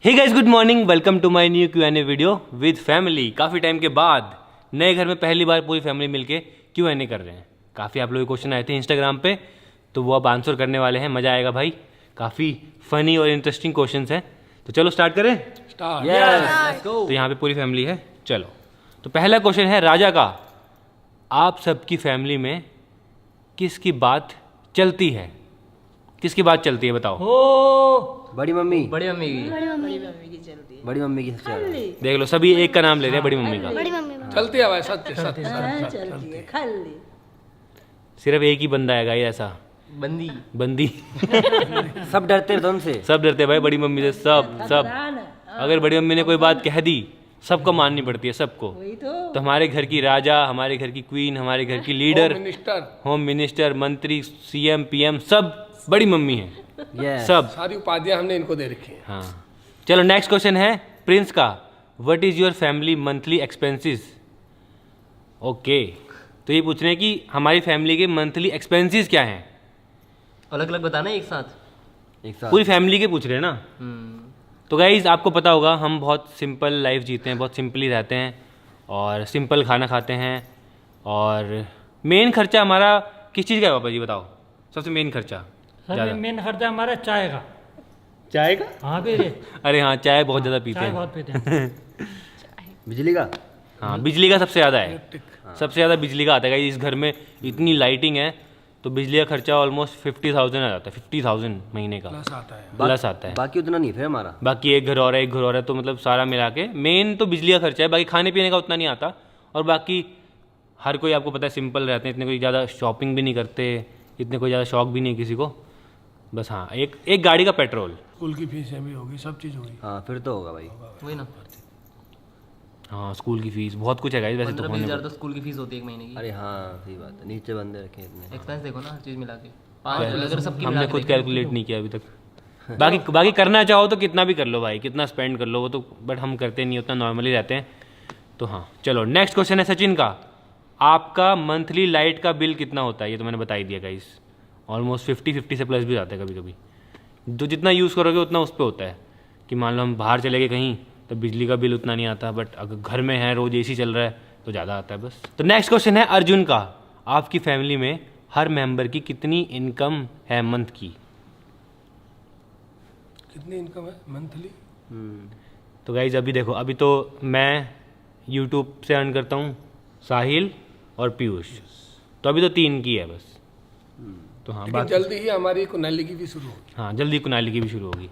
Hey guys, good morning, welcome to my new Q&A video with family. काफ़ी time के बाद नए घर में पहली बार पूरी फैमिली मिलके Q&A कर रहे हैं। काफ़ी आप लोगों के क्वेश्चन आए थे इंस्टाग्राम पे, तो वो अब आंसर करने वाले हैं। मज़ा आएगा भाई, काफ़ी फनी और इंटरेस्टिंग क्वेश्चंस हैं। तो चलो स्टार्ट करें। तो यहाँ पे पूरी फैमिली है। चलो, तो पहला क्वेश्चन है राजा का। आप सबकी फैमिली में किसकी बात चलती है? किसकी बात चलती है बताओ? बड़ी मम्मी की चलती है। बड़ी मम्मी की सबसे ज्यादा। देख लो, सभी एक का नाम ले रहे हैं, बड़ी मम्मी का। चलती है भाई, सत्य सत्य चलती है खाली। सिर्फ एक ही बंदा है गाइस ऐसा, बंदी सब डरते हैं उनसे। सब डरते हैं भाई बड़ी मम्मी से। सब अगर बड़ी मम्मी ने कोई बात कह दी, सबको माननी पड़ती है, सबको। तो हमारे घर की राजा, हमारे घर की क्वीन, हमारे घर की लीडर, होम मिनिस्टर, मंत्री, CM PM सब बड़ी मम्मी है। सब सारी उपाधियां हमने इनको दे रखी हैं। हाँ, चलो नेक्स्ट क्वेश्चन है प्रिंस का। What is your family monthly expenses? Okay, तो ये पूछ रहे हैं कि हमारी फैमिली के मंथली एक्सपेंसेस क्या हैं। अलग अलग बताना एक साथ। पूरी फैमिली के पूछ रहे हैं ना। तो गाइज आपको पता होगा, हम बहुत सिंपल लाइफ जीते हैं, बहुत सिंपली रहते हैं और सिंपल खाना खाते हैं। और मेन खर्चा हमारा किस चीज़ का है पापा जी बताओ? सबसे मेन खर्चा? मेन खर्चा हमारा चाय का। चाय का? हाँ भी अरे हाँ, चाय बहुत ज़्यादा पीते चाय हैं। बहुत पीते हैं। बिजली का? हाँ, बिजली का सबसे ज़्यादा है। सबसे ज़्यादा बिजली का आता है। इस घर में इतनी लाइटिंग है तो बिजली का खर्चा ऑलमोस्ट 50,000 आ जाता है। 50,000 महीने का प्लस आता है। बाकी उतना नहीं फिर हमारा। बाकी एक घर और है, एक घर और है, तो मतलब सारा मिला के मेन तो बिजली का खर्चा है। बाकी खाने पीने का उतना नहीं आता। और बाकी हर कोई आपको पता है सिंपल रहते हैं, इतने कोई ज़्यादा शॉपिंग भी नहीं करते, इतने कोई ज़्यादा शौक भी नहीं किसी को। बस हाँ, एक गाड़ी का पेट्रोल, स्कूल की फीसें भी होगी, सब चीज़ होगी। हाँ फिर तो होगा भाई। वही ना, हाँ स्कूल की फीस बहुत कुछ है गाइस वैसे तो। 15-20 हज़ार तो स्कूल की फीस होती है एक महीने की। अरे हाँ सही बात है, नीचे बंदे रखे इतने। एक्सपेंस देखो ना, हर चीज़ मिला के 5 अगर सबकी हमने खुद कैलकुलेट नहीं किया अभी तक। बाकी करना चाहो तो कितना भी कर लो भाई, कितना स्पेंड कर लो, वो तो बट हम करते नहीं, उतना नॉर्मली रहते हैं। तो हाँ चलो, नेक्स्ट क्वेश्चन है सचिन का। आपका मंथली लाइट का बिल कितना होता है? ये तो मैंने बता ही दिया गाइस, ऑलमोस्ट 50 से प्लस भी जाता है कभी कभी। तो जितना यूज़ करोगे उतना उस पर होता है। कि मान लो हम बाहर चले गए कहीं तो बिजली का बिल उतना नहीं आता, बट अगर घर में है, रोज AC चल रहा है तो ज़्यादा आता है बस। तो नेक्स्ट क्वेश्चन है अर्जुन का। आपकी फैमिली में हर मेंबर की कितनी इनकम है मंथ की? कितनी इनकम है मंथली? तो गाइज अभी देखो, अभी तो मैं यूट्यूब से अर्न करता हूँ, साहिल और पीयूष, तो अभी तो 3 की है बस। तो हाँ, लेकिन जल्दी ही हमारी कुनाली की भी शुरू होगी। हाँ, जल्दी कुनाली की भी शुरू होगी।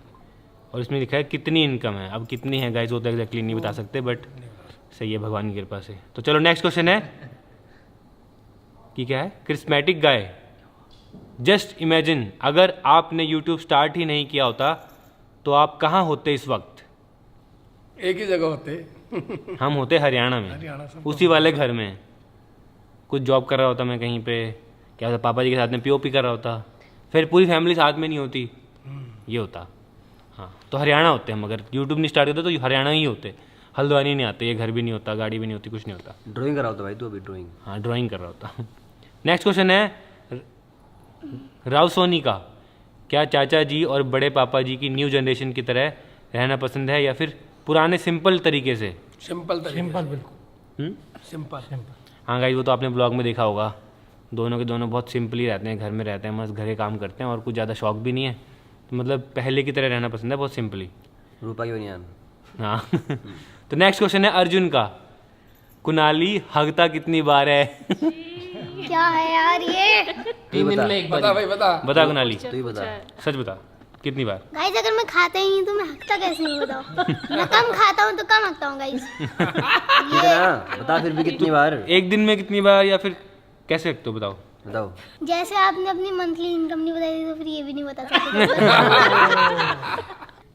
और इसमें लिखा है कितनी इनकम है। अब कितनी है गाइज वो तो एग्जैक्टली नहीं बता सकते, बट सही है भगवान की कृपा से। तो चलो नेक्स्ट क्वेश्चन है कि क्या है, क्रिस्मेटिक गाय। जस्ट इमेजिन, अगर आपने यूट्यूब स्टार्ट ही नहीं किया होता तो आप कहाँ होते इस वक्त? एक ही जगह होते। हम होते हरियाणा में, सब उसी वाले घर में। कुछ जॉब कर रहा होता मैं कहीं पे, क्या होता पापा जी के साथ में POP कर रहा होता, फिर पूरी फैमिली साथ में नहीं होती, ये होता। हाँ, तो हरियाणा होते हम। अगर यूट्यूब नहीं स्टार्ट होता तो हरियाणा ही होते। हल्द्वानी नहीं आते, ये घर भी नहीं होता, गाड़ी भी नहीं होती, कुछ नहीं होता। ड्राइंग कर रहा होता भाई तू अभी? ड्राइंग? हाँ, ड्राइंग कर रहा होता। नेक्स्ट क्वेश्चन है राव सोनी का। क्या चाचा जी और बड़े पापा जी की न्यू जनरेशन की तरह रहना पसंद है या फिर पुराने सिंपल तरीके से? सिंपल बिल्कुल सिंपल। हाँ गाइस, वो तो आपने ब्लॉग में देखा होगा, दोनों के दोनों बहुत सिंपली रहते हैं, घर में रहते हैं, मस्त घर के काम करते हैं और कुछ ज़्यादा शौक भी नहीं है। तो मतलब पहले की तरह रहना पसंद है, बहुत सिंपली। रूपा की बनियान। हाँ। तो नेक्स्ट क्वेश्चन है अर्जुन का। कुनाली हगता कितनी बार है? क्या है यार ये? 3 दिन में एक बार। बता भाई, बता कुनाली, तू ही बता। सच बता कितनी बार? गाइस अगर मैं खाता ही नहीं तो मैं हकता कैसे नहीं? बताओ। मैं कम खाता हूँ तो कम हकता हूँ गाइस। कितना बता फिर भी, कितनी बार? एक दिन में कितनी बार या फिर कैसे रखते हो बताओ? बताओ। जैसे आपने अपनी मंथली इनकम नहीं बताई थी तो फिर ये भी नहीं बता सकते।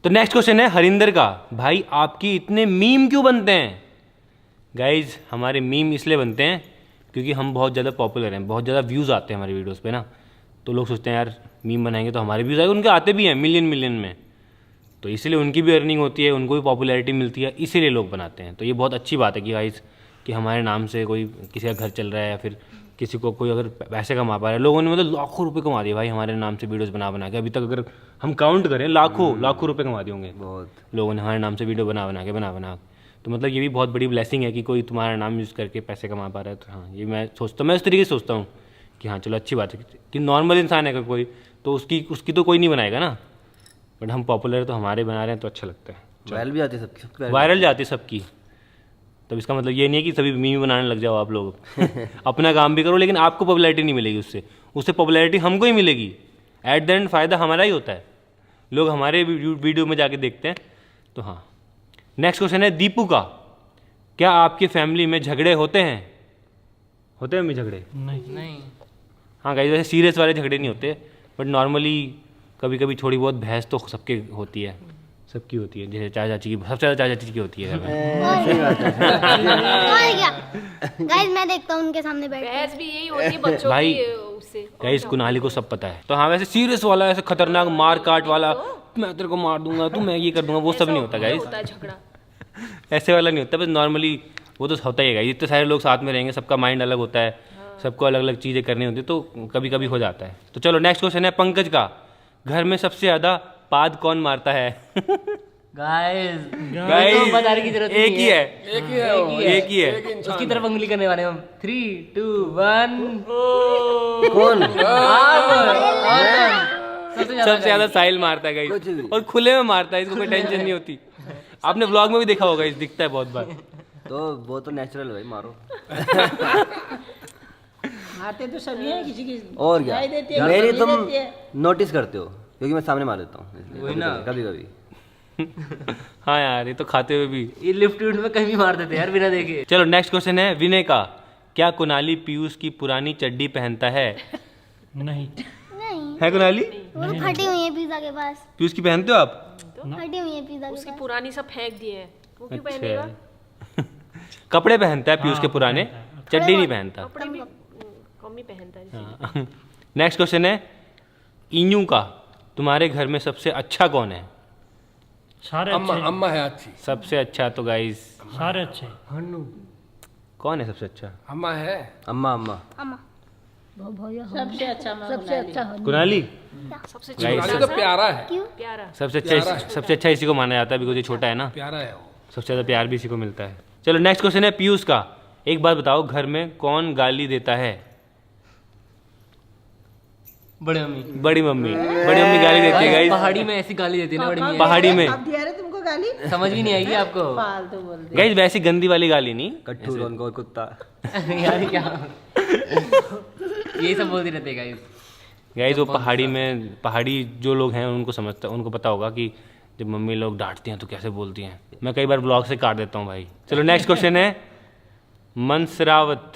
तो नेक्स्ट क्वेश्चन है हरिंदर का। भाई आपकी इतने मीम क्यों बनते हैं? गाइज हमारे मीम इसलिए बनते हैं क्योंकि हम बहुत ज़्यादा पॉपुलर हैं, बहुत ज़्यादा व्यूज़ आते हैं हमारी वीडियोस पे ना। तो लोग सोचते हैं यार मीम बनाएंगे तो हमारे व्यूज़ आएंगे, उनके आते भी हैं मिलियन में। तो इसीलिए उनकी भी अर्निंग होती है, उनको भी पॉपुलैरिटी मिलती है, इसीलिए लोग बनाते हैं। तो ये बहुत अच्छी बात है कि गाइज कि हमारे नाम से कोई किसी का घर चल रहा है या फिर किसी को कोई अगर पैसे कमा पा रहा है, लोगों ने मतलब लाखों रुपए कमा दिए भाई हमारे नाम से वीडियोस बना के। अभी तक अगर हम काउंट करें लाखों रुपए कमा दिए होंगे बहुत। लोगों ने हमारे नाम से वीडियो बना के। तो मतलब ये भी बहुत बड़ी ब्लेसिंग है कि कोई तुम्हारा नाम यूज़ करके पैसे कमा पा रहा है। तो हाँ, ये मैं उस तरीके से सोचता हूँ कि हाँ चलो अच्छी बात है कि नॉर्मल इंसान है अगर कोई तो उसकी तो कोई नहीं बनाएगा ना, बट हम पॉपुलर तो हमारे बना रहे हैं तो अच्छा लगता है। वायरल भी आती है सबकी, वायरल जाती है सबकी, तब इसका मतलब ये नहीं है कि सभी मीम बनाने लग जाओ आप लोग। अपना काम भी करो, लेकिन आपको पॉपुलैरिटी नहीं मिलेगी उससे पॉपुलैरिटी हमको ही मिलेगी। एट द एंड फ़ायदा हमारा ही होता है, लोग हमारे वीडियो में जाके देखते हैं। तो हाँ, नेक्स्ट क्वेश्चन है दीपू का, क्या आपकी फैमिली में झगड़े होते हैं मम्मी झगड़े? नहीं। हाँ गाइस, वैसे सीरियस वाले झगड़े नहीं होते, बट नॉर्मली कभी कभी थोड़ी बहुत बहस तो सबके होती है, सबकी होती है। जैसे चाचा चाची की, सबसे ज़्यादा चाचा चाची की होती है घर में। सही बात है। और क्या गाइस, मैं देखता हूँ उनके सामने बैठ के। बहस भी यही होती है बच्चों भाई, की उससे। गाइस कुनाली को सब पता है। तो हाँ, वैसे सीरियस वाला ऐसे खतरनाक मार काट वाला, मैं तेरे को मार दूंगा, तू मैं ये कर दूंगा, वो सब नहीं होता गाइस। होता है झगड़ा। ऐसे वाला नहीं होता, बस नॉर्मली वो तो होता ही है गाइस। इतने सारे लोग साथ में रहेंगे, सबका माइंड अलग होता है, सबको अलग अलग चीज़ें करनी होती है, तो कभी कभी हो जाता है। तो चलो नेक्स्ट क्वेश्चन है पंकज का, घर में सबसे ज़्यादा पाद कौन मारता है? गाइस गाइस बताने की जरूरत एक ही है, एक ही है एक ही है। उसकी तरफ उंगली करने वाले हम। 3 2 1 कौन? सबसे ज़्यादा साहिल मारता है गाइस, और खुले में मारता है, इसको कोई टेंशन नहीं होती। आपने व्लॉग में भी देखा होगा, इस दिखता है बहुत बार। तो वो तो नेचुरल है भाई, मारो। मारते तो सभी हैं, किसी की और क्या, गाली देती है, मेरी गाली तुम देती है। नोटिस करते हो क्योंकि मैं सामने मार देता हूँ, इसलिए वही ना। कभी कभी। हाँ यार, ये तो खाते हुए भी। ये लिफ्ट में कहीं भी मार देते यार बिना देखे। चलो नेक्स्ट क्वेश्चन है विनय का, क्या कुनाली पीयूष की पुरानी चड्डी पहनता है? नहीं। नहीं, है कुनाली? वो तो फटी हुई है पिज्जा के पास, पीयूष की पहनते हो आप? फटी हुई है पिज्जा के उसकी पास। पुरानी सब फेंक दिए हैं, वो क्यों पहनेगा? अच्छा। कपड़े पहनता है पीयूष के पुराने, चड्डी नहीं पहनता। कपड़े भी कम ही पहनता है इसीलिए। नेक्स्ट क्वेश्चन है इन्यू का, तुम्हारे घर में सबसे अच्छा कौन है? सारे अम्मा अच्छे, अम्मा है अच्छी, सबसे अच्छा तो गाइस सारे अच्छे। कौन है सबसे अच्छा? अम्मा है। अम्मा अम्मा अम्मा सबसे अच्छा कुनाली सबसे गाइस, ये तो प्यारा है, प्यारा। सबसे अच्छा इसी को माना जाता है, बिकॉज ये छोटा है ना, प्यारा है वो। सबसे ज़्यादा प्यार भी इसी को मिलता है। चलो नेक्स्ट क्वेश्चन है पीयूष का, एक बात बताओ, घर में कौन गाली देता है? बड़े मम्मी। बड़ी मम्मी गाली देती है गाइस। पहाड़ी में ऐसी गाली देती है ना बड़ी मम्मी, पहाड़ी में अब दिया रे तुमको गाली, समझ भी नहीं आएगी आपको। फालतू बोलते। गाइस, वैसी गंदी वाली गाली नहीं, कट्ठू कौन को कुत्ता। यार क्या यही सब बोलती रहते गाइस। गाइस वो पहाड़ी जो लोग हैं उनको पता होगा कि जब मम्मी लोग डांटती हैं तो कैसे बोलती हैं। मैं कई बार ब्लॉग से काट देता हूँ भाई। चलो नेक्स्ट क्वेश्चन है मनसरावत,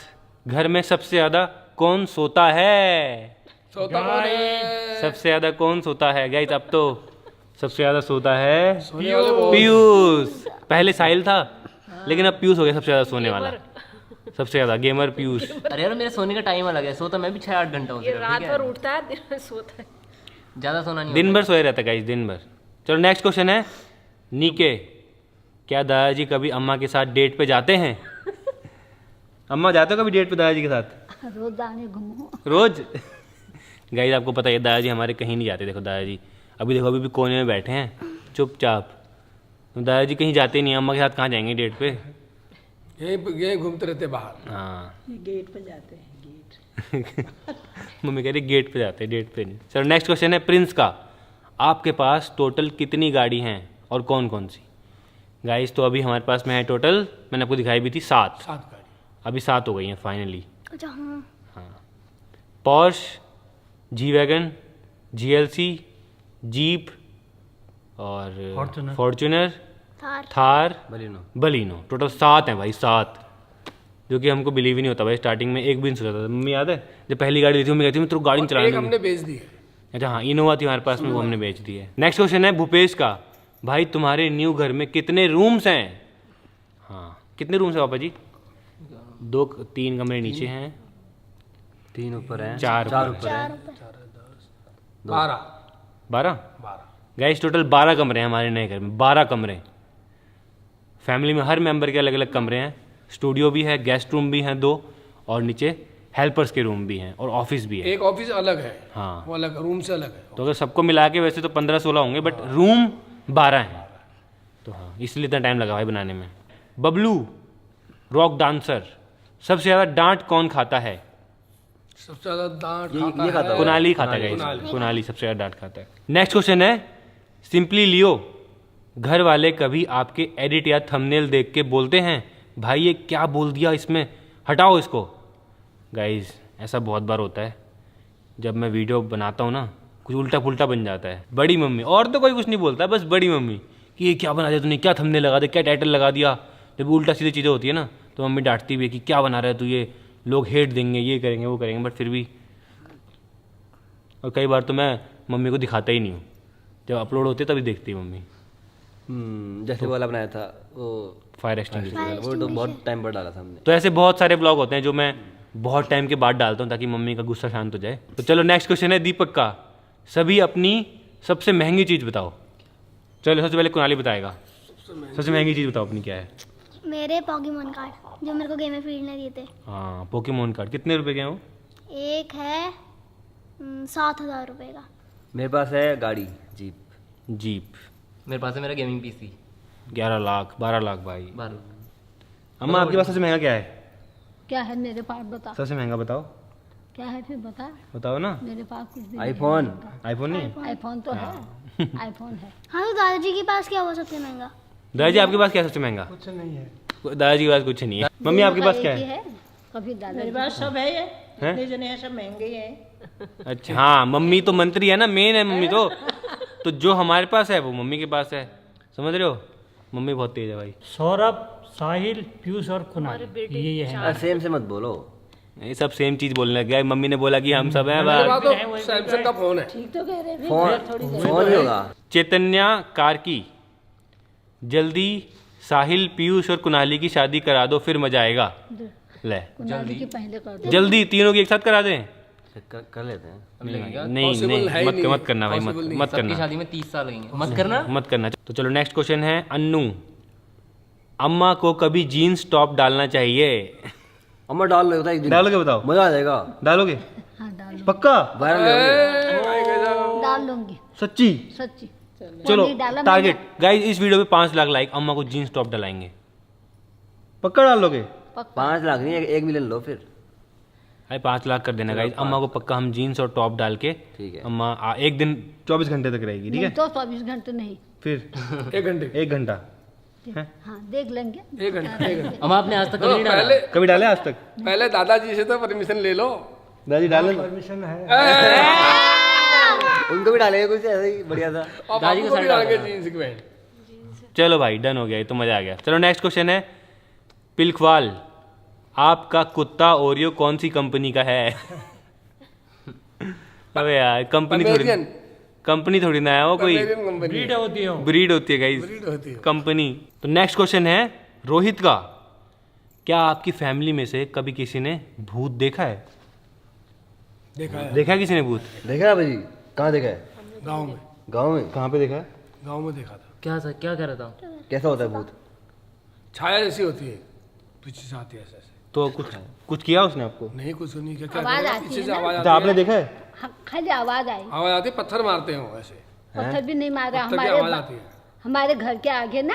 घर में सबसे ज़्यादा कौन सोता है? सोता कौन है? सबसे ज़्यादा कौन सोता है गाइस? अब तो सबसे ज़्यादा सोता है सोने वाले वो। पीयूष। पहले साहिल था, लेकिन अब पीयूष हो गया सबसे ज़्यादा सोने वाला, सबसे ज़्यादा गेमर पीयूष। अरे यार मेरे सोने का टाइम अलग है, सोता मैं भी 6-8 घंटा हूँ ये सिर्फ, रात ठीक है? भर उठता है, दिन में सोता है। ज्यादा सोना नहीं दिन भर सोए रहता है गाइस, दिन भर। चलो नेक्स्ट क्वेश्चन है नीके, क्या दादाजी कभी अम्मा के साथ डेट पे जाते हैं? अम्मा जाते हो कभी डेट पे दादाजी के साथ? रोज जाने घूमो। रोज? गाइस आपको पता है दादाजी हमारे कहीं नहीं जाते। देखो दादाजी अभी भी कोने में बैठे हैं चुपचाप, तो दादाजी कहीं जाते ही नहीं। अम्मा के साथ कहाँ जाएंगे डेट पे? यही घूमते रहते बाहर। हाँ, ये गेट पे जाते हैं, गेट। मम्मी कह रही गेट पे जाते हैं, डेट पे नहीं। चलो नेक्स्ट क्वेश्चन है प्रिंस का, आपके पास टोटल कितनी गाड़ी हैं और कौन कौन सी? गाइस तो अभी हमारे पास में है टोटल, मैंने आपको दिखाई भी थी 7, 7 गाड़ी। अभी 7 हो गई हैं फाइनली। अच्छा हाँ, Porsche, G wagon, GLC, jeep और फॉर्चूनर, थार, बलिनो, टोटल 7 हैं भाई, 7, जो कि हमको बिलीव ही नहीं होता भाई। स्टार्टिंग में एक भी नहीं सोचा था। मम्मी याद है जब पहली गाड़ी ली थी, मम्मी कहती मैं तेरे को गाड़ी एक चलाने हमने बेच दी है। अच्छा हाँ, इनोवा थी हमारे पास में, वो हमने बेच दी है। नेक्स्ट क्वेश्चन है भूपेश का, भाई तुम्हारे न्यू घर में कितने रूम्स हैं? हाँ, कितने रूम्स हैं पापा जी? 3 कमरे नीचे हैं, 3 ऊपर है, 4 ऊपर। 12 गाइस टोटल 12 कमरे हैं हमारे नए घर में, 12 कमरे। फैमिली में हर मेंबर के अलग अलग कमरे हैं, स्टूडियो भी है, गेस्ट रूम भी हैं 2, और नीचे हेल्पर्स के रूम भी हैं और ऑफिस भी है। एक ऑफिस अलग है, हाँ, वो अलग रूम से अलग है। तो अगर सबको मिला के वैसे तो 15-16 होंगे, बट रूम 12 हैं। तो हाँ, इसलिए इतना टाइम लगा भाई बनाने में। बबलू रॉक डांसर, सबसे ज़्यादा डांट कौन खाता है? सबसे ज्यादा डांट ये खाता खाता है कुणाली खाता है guys, कुणाली सबसे ज़्यादा डांट खाता है। नेक्स्ट क्वेश्चन है सिंपली लियो, घर वाले कभी आपके एडिट या थंबनेल देख के बोलते हैं भाई ये क्या बोल दिया इसमें, हटाओ इसको? गाइज ऐसा बहुत बार होता है, जब मैं वीडियो बनाता हूँ ना कुछ उल्टा पुल्टा बन जाता है। बड़ी मम्मी, और तो कोई कुछ नहीं बोलता, बस बड़ी मम्मी कि ये क्या बना दिया तूने, क्या थंबनेल लगा दिया, क्या टाइटल लगा दिया। जब उल्टा सीधी चीज़ें होती है ना तो मम्मी डांटती भी है कि क्या बना रहा है तू, ये लोग हेट देंगे, ये करेंगे वो करेंगे, बट फिर भी। और कई बार तो मैं मम्मी को दिखाता ही नहीं हूँ, जब अपलोड होते तभी देखती है मम्मी। जैसे वाला बनाया था वो फायर एक्सटिंग्विशर, वो तो बहुत टाइम पर डाला था हमने। तो ऐसे बहुत सारे ब्लॉग होते हैं जो मैं बहुत टाइम के बाद डालता हूँ ताकि मम्मी का गुस्सा शांत हो जाए। तो चलो नेक्स्ट क्वेश्चन है दीपक का, सभी अपनी सबसे महंगी चीज़ बताओ। चलो सबसे पहले कुणाली बताएगा, सबसे महंगी चीज़ बताओ अपनी क्या है? मेरे पोकेमोन कार्ड जो मेरे को गेम में फील्ड ने दिए थे। हाँ, पोकेमोन कार्ड कितने रुपए के हैं वो? एक है 7,000 रुपये का। मेरे पास है गाड़ी जीप। जीप मेरे पास है मेरा गेमिंग पीसी 11 लाख 12 लाख भाई। 12। अम्मा आपके पास सबसे महंगा क्या है? क्या है मेरे पास बता, सबसे महंगा बताओ, क्या है फिर बता। बताओ ना। मेरे पास कुछ भी आईफोन। आईफोन नहीं? नहीं। आईफोन तो है, आईफोन है। हाँ, तो दादाजी के पास क्या हुआ सबसे महंगा? दादाजी आपके पास क्या है सबसे महंगा? कुछ नहीं है। दादाजी के पास कुछ नहीं है। मम्मी आपके पास क्या है? कभी दादा मेरे पास सब है, ये हैं? जितने जने हैं सब महंगे ही हैं। अच्छा हाँ, मम्मी तो मंत्री है ना, मेन है मम्मी तो जो हमारे पास है वो मम्मी के पास है, समझ रहे हो? मम्मी बहुत तेज है भाई। सौरभ, साहिल, पीयूष और कुणाल, ये है। सेम से मत बोलो। ये सब सेम चीज बोलने लग गया, मम्मी ने बोला कि हम सब हैं मेरे बाहर। पास तो सैमसंग का फोन है। ठीक तो कह रहे हैं, फोन फोन ही होगा। चैतन्या कार्की, जल्दी साहिल पीयूष और कुणाली की शादी करा दो फिर मजा आएगा। ले कुणाली की पहले कर दो। जल्दी तीनों की एक साथ करा दें? कर लेते हैं। नहीं Possible है ही मत नहीं। मत करना भाई, मत Possible नहीं। मत सबकी करना, शादी में 30 साल लगेंगे, मत करना। मत करना। तो चलो नेक्स्ट क्वेश्चन है अन्नू, अम्मा को कभी जीन्स टॉप डालना चाहिए? अम्मा डाल लो एक दिन, डालोगे बताओ? मजा आ जाएगा। डालोगे हाँ डाल पक्का? वायरल होंगे। डाल लूंगी, सच्ची? सच्ची। चलो नहीं डाला टारगेट गाइस, इस वीडियो पे 5 लाख लाइक, अम्मा को जीन्स टॉप डलाएंगे। पक्का डाल लोगे? 5 लाख नहीं, 1 मिलियन लो फिर। भाई 5 लाख कर देना गाइस, अम्मा को पक्का हम जीन्स और टॉप डाल के। ठीक है। अम्मा एक दिन 24 घंटे तक रहेगी, ठीक नहीं है? तो 24 घंटे नहीं। फिर 1 घंटे। 1 घंटा हाँ देख लेंगे। 1 घंटे 1 घंटे। हम आपने आज तक कभी नहीं डाला। पहले कभी डाले आज तक? पहले दादाजी से तो परमिशन ले लो। दादी डाले? परमिशन है। उनको भी डालेंगे कुछ ऐसा ही बढ़िया सा। और दादी बाबू का को भी शर्ट डाल के डाल जीन्स की पैंट। चलो भाई डन हो गया, ये तो मजा आ गया। चलो नेक्स्ट क्वेश्चन है पिलखवाल, आपका कुत्ता ओरियो कौन सी कंपनी का है? अबे यार Barbarian। कंपनी थोड़ी ना है वो, कोई Barbarian कंपनी ब्रीड होती है वो। ब्रीड होती है गाइस, ब्रीड होती है। कंपनी। तो नेक्स्ट क्वेश्चन है रोहित का, क्या आपकी फैमिली में से कभी किसी ने भूत देखा है? देखा है देखा है किसी ने भूत? देखा है भाई? कहाँ देखा है? गाँव में। गाँव में? कहाँ पे देखा है? गाँव में देखा था। क्या कह रहा था? कैसा होता है भूत? छाया जैसी होती है, पीछे से आती है ऐसे ऐसे। तो कुछ किया उसने आपको? नहीं कुछ सुनी, क्या क्या आवाज करेगा? आती पीछे है से ना? आवाज तो आती आपने है। देखा है? हाँ, खाली आवाज आई, आवाज आती है, पत्थर मारते हैं वो ऐसे। पत्थर भी नहीं मारा। पत्थर की आवाज आती है। हमारे घर के आगे ना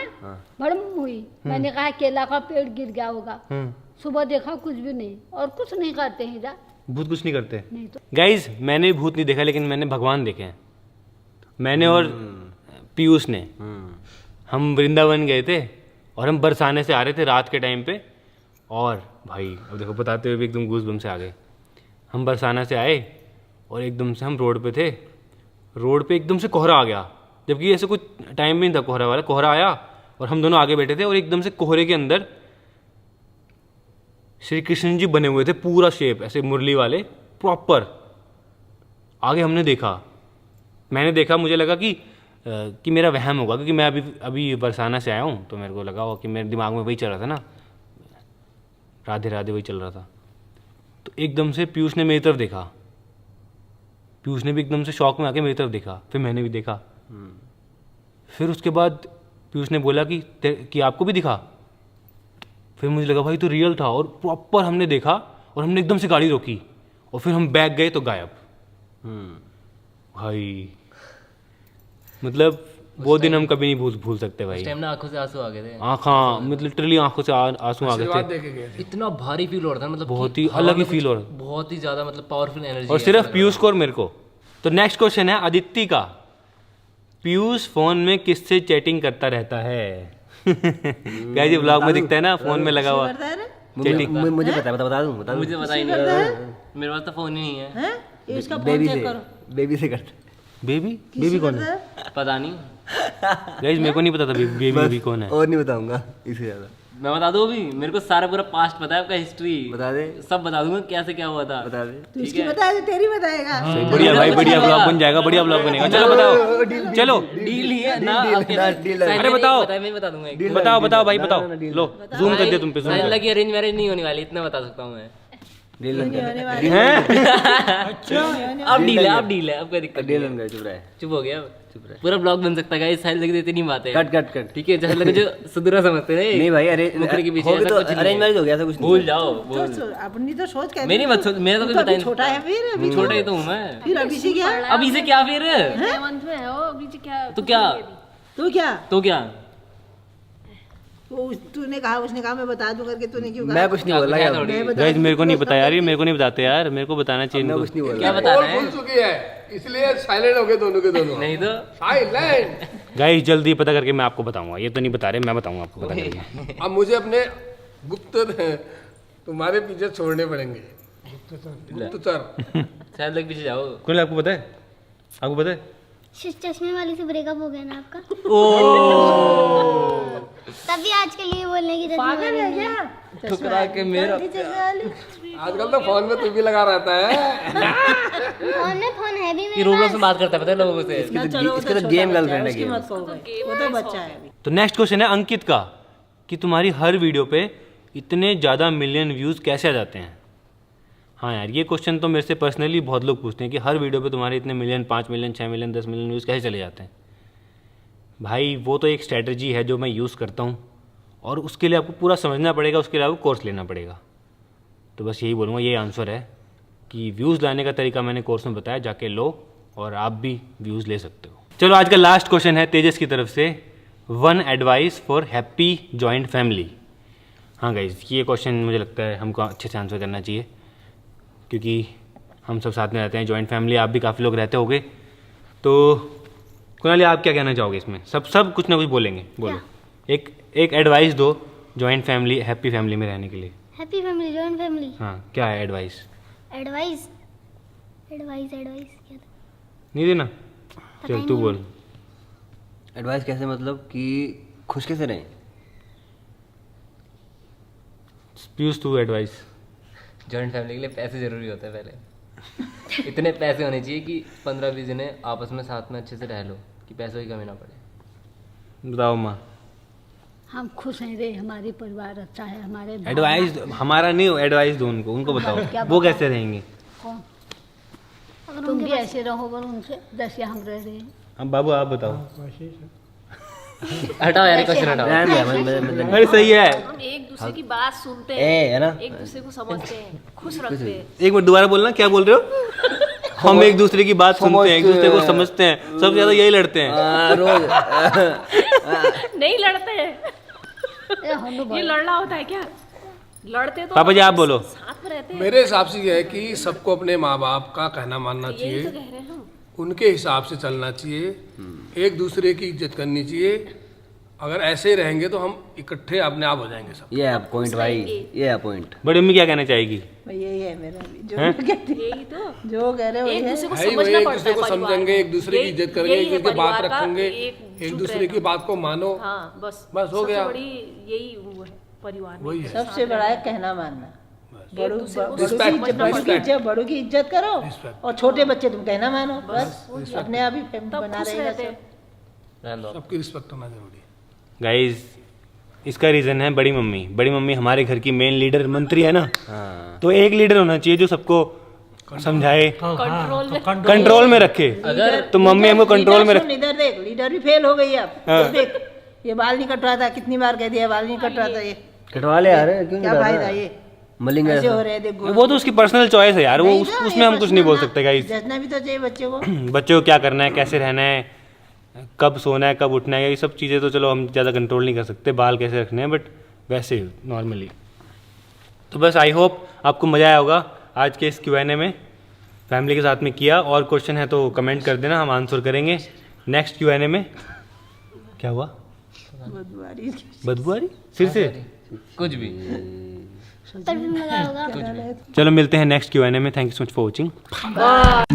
भड़म हुई। मैंने कहा केला का पेड़ गिर गया होगा। सुबह देखा कुछ भी नहीं, और कुछ नहीं करते हैं इधर। भूत कुछ नहीं करते नहीं तो गाइज, मैंने भी भूत नहीं देखा, लेकिन मैंने भगवान देखे हैं। मैंने और पीयूष ने, हम वृंदावन गए थे और हम बरसाने से आ रहे थे रात के टाइम पे, और भाई अब देखो बताते हुए भी एकदम गूज़बम्स से आ गए। हम बरसाना से आए और एकदम से हम रोड पे थे, रोड पे एकदम से कोहरा आ गया, जबकि ऐसे कुछ टाइम भी नहीं था कोहरा वाला। कोहरा आया और हम दोनों आगे बैठे थे, और एकदम से कोहरे के अंदर श्री कृष्ण जी बने हुए थे, पूरा शेप ऐसे मुरली वाले प्रॉपर। आगे हमने देखा, मैंने देखा, मुझे लगा कि मेरा वहम होगा, क्योंकि मैं अभी बरसाना से आया हूँ, तो मेरे को लगा हो कि मेरे दिमाग में वही चल रहा था ना, राधे राधे वही चल रहा था। तो एकदम से पीयूष ने मेरी तरफ देखा, पीयूष ने भी एकदम से शौक में आके मेरी तरफ देखा, फिर मैंने भी देखा। फिर उसके बाद पीयूष ने बोला कि आपको भी दिखा? फिर मुझे लगा भाई तो रियल था, और प्रॉपर हमने देखा, और हमने एकदम से गाड़ी रोकी और फिर हम बैग गए तो गायब। भाई मतलब वो दिन हम कभी नहीं भूल सकते भाई। उस टाइम ना आंखों से आंसू आ गए थे, मतलब लिटरली आंखों से आंसू आ गए आशीर्वाद थे। दे के गए थे। इतना भारी फील हो रहा था, मतलब बहुत कि ही हवा अलग ही में फील कुछ हो रहा बहुत ही ज्यादा मतलब पावरफुल एनर्जी। और सिर्फ पीयूष को और मेरे को। तो नेक्स्ट क्वेश्चन है आदित्य का। पीयूष फोन में किससे चैटिंग करता रहता है? क्या जी ब्लॉग में दिखता है ना फोन में लगा हुआ चैटिंग। मुझे पता है, बता दूं मुझे पता ही नहीं, मेरे पास तो फोन ही नहीं है। बेबी से करते। बेबी कौन है? पता नहीं, गाइस मेरे को नहीं पता था बेबी कौन है। और नहीं बताऊंगा इससे ज्यादा। मैं बता दूं अभी, मेरे को सारा पूरा पास्ट पता है, आपका हिस्ट्री बता दे, सब बता दूंगा कैसे क्या हुआ था। बता दे। ठीक है, बता दे, तेरी बताएगा। बढ़िया भाई, बढ़िया ब्लॉग बन जाएगा, बढ़िया ब्लॉग बनेगा। चलो बताओ, चलो डील ही है ना। अरे बताओ, मैं बता दूंगा एक। बताओ भाई बताओ। लो जूम कर दिया तुम पे। साहिल लगी अरेंज मैरिज नहीं होने वाली, इतना बता सकता हूँ मैं। डील लग गया। अब डील है, अब कोई दिक्कत डील नहीं लग है। गया, चुप रहे। चुप हो गया, पूरा ब्लॉग बन सकता है। साहिल लगी इतनी बात है। कट। ठीक है, जैसे लगे जो सुधरा समझते हैं। नहीं भाई, अरे मुकरे के पीछे हो गया ऐसा तो कुछ नहीं अरेंज है। मैरिज हो गया था कुछ नहीं। भूल जाओ, अपनी तो सोच कैसे। मेरी मत सोच, मेरा तो कुछ पता ही नहीं। छोटा है फिर अभी छोटा ही तो हूँ मैं। फिर अभी से क्या? अभी से क्या फिर? 11th में है वो, अभी से क्या? तो क्या? तू क्या? तो तूने कहा, उसने कहा मैं बता दूं करके, तूने क्यों कहा? मैं कुछ नहीं बोला यार। गाइस मेरे को नहीं पता यार, ये मेरे को नहीं बताते यार, मेरे को बताना चाहिए मैं इनको। कुछ नहीं बोला। क्या बताना है? बोल चुकी है इसलिए साइलेंट हो गए दोनों के दोनों। नहीं तो साइलेंट। गाइस जल्दी पता करके मैं आपको बताऊंगा, ये तो नहीं बता रहे, मैं बताऊंगा आपको पता करके। अब मुझे अपने गुप्त तुम्हारे पीछे छोड़ने पड़ेंगे। गुप्तचर। शायद लग पीछे जाओ। कौन आपको पता है? आपको पता है? चश्मे वाली से ब्रेकअप हो गया ना आपका। तभी आज के लिए बोलने की पागल है क्या? ठुकरा के मेरा आजकल तो फोन में तू भी लगा रहता है। फोन है भी ये मेरे रोबलॉक्स में बात करता है, पता है लोगों से। इसके तो गेम गर्लफ्रेंड है, उसकी गेम। मत कहो भाई, वो तो बच्चा है अभी। तो नेक्स्ट क्वेश्चन है अंकित का कि तुम्हारी हर वीडियो पे इतने ज़्यादा मिलियन व्यूज़ कैसे आ जाते हैं? हाँ यार, ये क्वेश्चन तो मेरे से पर्सनली बहुत लोग पूछते हैं कि हर वीडियो पे तुम्हारे इतने million, 5 million, 6 million, 10 million views कैसे चले जाते हैं? भाई वो तो एक स्ट्रैटेजी है जो मैं यूज़ करता हूँ, और उसके लिए आपको पूरा समझना पड़ेगा, उसके लिए आपको कोर्स लेना पड़ेगा। तो बस यही बोलूँगा, ये आंसर है कि व्यूज़ लाने का तरीका मैंने कोर्स में बताया, जाके लो और आप भी व्यूज़ ले सकते हो। चलो आज का लास्ट क्वेश्चन है तेजस की तरफ से, 1 advice for happy joint family. हाँ गाइज, ये क्वेश्चन मुझे लगता है हमको अच्छे से आंसर करना चाहिए, क्योंकि हम सब साथ में रहते हैं, जॉइंट फैमिली, आप भी काफ़ी लोग रहते होगे। तो कुणाली आप क्या कहना चाहोगे इसमें? सब कुछ ना कुछ बोलेंगे, बोलो। एक एडवाइस दो जॉइंट फैमिली, हैप्पी फैमिली में रहने के लिए। Happy family, joint family. हाँ, क्या है एडवाइस? एडवाइस क्या था? नहीं देना? चल तू बोल। एडवाइस कैसे, मतलब कि खुश कैसे रहें? पीयूष तू एडवाइस। जॉइंट फैमिली के लिए पैसे जरूरी होते हैं पहले। इतने पैसे होने चाहिए कि 15-20 जने आपस में साथ में अच्छे से रह लो, कि पैसों की कमी ना पड़े। बताओ माँ। हम खुश हैं रे, हमारी परिवार अच्छा है, हमारे एडवाइस हमारा नहीं, एडवाइस दो उनको बताओ वो कैसे रहेंगे। कौन? तुम भी ऐसे रहो पर उनसे जैसे हम रह रहे हैं। अब बाबू आप बताओ। हटाओ यार, क्वेश्चन हटाओ। अरे सही है, हम एक दूसरे की बात सुनते है ना? हैं, एक दूसरे को समझते हैं, खुश रखते हैं। एक मिनट दोबारा बोलना, क्या बोल रहे हो? हम एक दूसरे की बात सुनते हैं, एक दूसरे को समझते हैं, सबसे ज्यादा यही लड़ते हैं। रोज नहीं लड़ते हैं, ए, हम लोग ये लड़ना होता है क्या? लड़ते तो पापा जी आप बोलो। साथ में रहते हैं। मेरे हिसाब से ये है कि सबको अपने माँ बाप का कहना मानना यही चाहिए, तो कह रहे हैं हम। उनके हिसाब से चलना चाहिए, एक दूसरे की इज्जत करनी चाहिए। अगर ऐसे ही रहेंगे तो हम इकट्ठे अपने आप हो जाएंगे सब। ये है पॉइंट भाई, ये है पॉइंट। बड़ी मम्मी क्या कहना चाहेगी? भाई यही है मेरा भी, जो हैं? कहती है, यही तो, जो कह रहे हो एक वही है। दूसरे को भाई वही, समझना एक पड़ता दूसरे है। को परिवार समझेंगे, में। एक दूसरे की इज्जत करेंगे, यही एक है दूसरे की बात परिवार का रखेंगे, एकजुट एक दूसरे रहना। की बात को मानो। हाँ बस बस हो सबसे गया। बड़ी यही वो है परिवार में। वही है। सबसे बड़ा है कहना मानना। बड़ों दूसरे को की समझना इज्जत, बड़ों की इज्जत करो, और छोटे बच्चे तुम कहना मानो, बस अपने आप ही फैमिली तब बना खुश रहेगा रहते सब। हैं। रहने दो। सबकी रिस्पेक्ट होना जरूरी है। गाइज इसका रीज़न है बड़ी मम्मी। बड़ी मम्मी हमारे घर की मेन लीडर मंत्री है ना, तो एक लीडर होना चाहिए जो सबको समझाए, कंट्रोल में कंट्रोल में रखे। अगर तो मम्मी हमको कंट्रोल में रख। इधर देख, लीडर भी फेल हो गई अब। हाँ। देख, ये बाल नहीं कट रहा था, कितनी बार कह दिया बाल नहीं कट रहा था, ये कटवा ले यार, क्यों क्या नहीं फायदा कटवा? ये? मलिंग ऐसे हो रहे देख वो तो उसकी पर्सनल चॉइस है यार, वो नहीं उस, तो, उसमें ये हम कुछ नहीं बोल पर्सनल सकते गाइस। जचना भी तो चाहिए बच्चे को। बच्चे को क्या करना है, कैसे रहना है, कब सोना है, कब उठना है, ये सब चीज़ें तो चलो हम ज़्यादा कंट्रोल नहीं कर सकते, बाल कैसे रखने हैं, बट वैसे नॉर्मली। तो बस आई होप आपको मज़ा आया होगा आज के इस Q&A में, फैमिली के साथ में किया। और क्वेश्चन है तो कमेंट कर देना, हम आंसर करेंगे नेक्स्ट Q&A में। क्या हुआ? बदबू आ रही फिर से? कुछ भी। परफ्यूम लगा होगा। चलो मिलते हैं नेक्स्ट Q&A में। Thank you so much for watching.